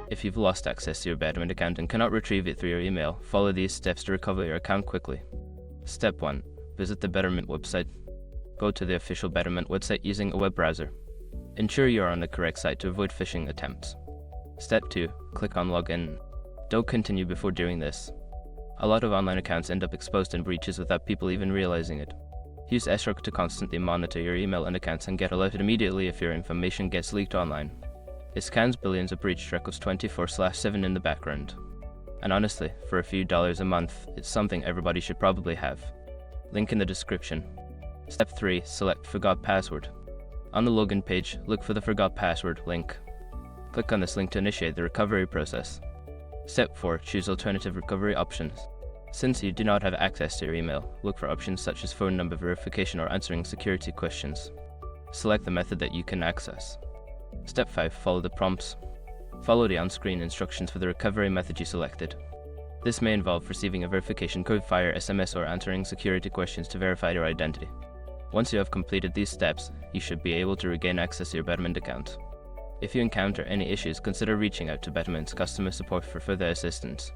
If you've lost access to your Betterment account and cannot retrieve it through your email, follow these steps to recover your account quickly. Step 1. Visit the Betterment website. Go to the official Betterment website using a web browser. Ensure you are on the correct site to avoid phishing attempts. Step 2. Click on Login. Don't continue before doing this. A lot of online accounts end up exposed in breaches without people even realizing it. Use SROC to constantly monitor your email and accounts and get alerted immediately if your information gets leaked online. It scans billions of breached records 24/7 in the background. And honestly, for a few dollars a month, it's something everybody should probably have. Link in the description. Step 3. Select Forgot Password. On the login page, look for the Forgot Password link. Click on this link to initiate the recovery process. Step 4. Choose alternative recovery options. Since you do not have access to your email, look for options such as phone number verification or answering security questions. Select the method that you can access. Step 5. Follow the prompts. Follow the on-screen instructions for the recovery method you selected. This may involve receiving a verification code via SMS or answering security questions to verify your identity. Once you have completed these steps, you should be able to regain access to your Betterment account. If you encounter any issues, consider reaching out to Betterment's customer support for further assistance.